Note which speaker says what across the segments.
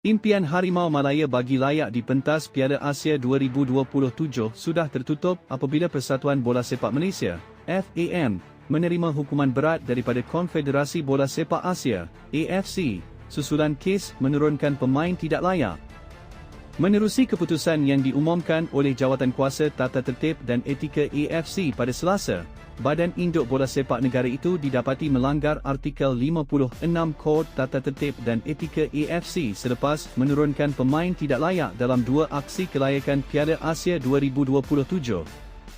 Speaker 1: Impian Harimau Malaya bagi layak di pentas Piala Asia 2027 sudah tertutup apabila Persatuan Bola Sepak Malaysia, FAM, menerima hukuman berat daripada Konfederasi Bola Sepak Asia, AFC, susulan kes menurunkan pemain tidak layak. Menerusi keputusan yang diumumkan oleh Jawatankuasa Tata Tertib dan Etika AFC pada Selasa, Badan Induk Bola Sepak Negara itu didapati melanggar Artikel 56 Kod Tata Tertib dan Etika AFC selepas menurunkan pemain tidak layak dalam dua aksi kelayakan Piala Asia 2027.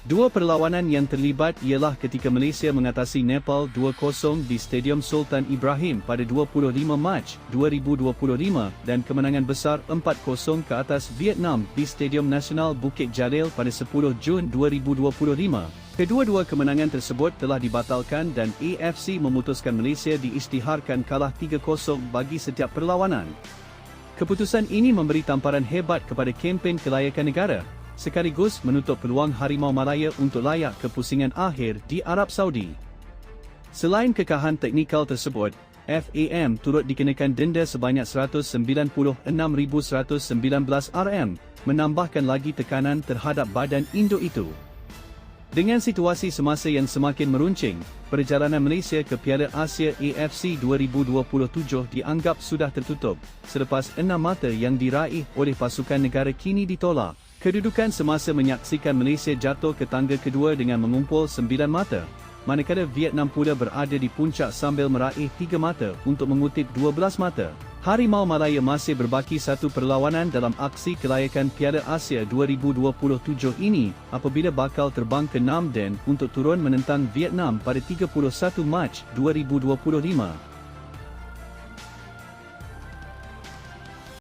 Speaker 1: Dua perlawanan yang terlibat ialah ketika Malaysia mengatasi Nepal 2-0 di Stadium Sultan Ibrahim pada 25 Mac 2025 dan kemenangan besar 4-0 ke atas Vietnam di Stadium Nasional Bukit Jalil pada 10 Jun 2025. Kedua-dua kemenangan tersebut telah dibatalkan dan AFC memutuskan Malaysia diisytiharkan kalah 3-0 bagi setiap perlawanan. Keputusan ini memberi tamparan hebat kepada kempen kelayakan negara, sekaligus menutup peluang Harimau Malaya untuk layak ke pusingan akhir di Arab Saudi. Selain kekahan teknikal tersebut, FAM turut dikenakan denda sebanyak 196,119 RM, menambahkan lagi tekanan terhadap badan induk itu. Dengan situasi semasa yang semakin meruncing, perjalanan Malaysia ke Piala Asia AFC 2027 dianggap sudah tertutup, selepas 6 mata yang diraih oleh pasukan negara kini ditolak. Kedudukan semasa menyaksikan Malaysia jatuh ke tangga kedua dengan mengumpul 9 mata, manakala Vietnam pula berada di puncak sambil meraih 3 mata untuk mengutip 12 mata. Harimau Malaya masih berbaki satu perlawanan dalam aksi kelayakan Piala Asia 2027 ini apabila bakal terbang ke Nam Dinh untuk turun menentang Vietnam pada 31 Mac 2025.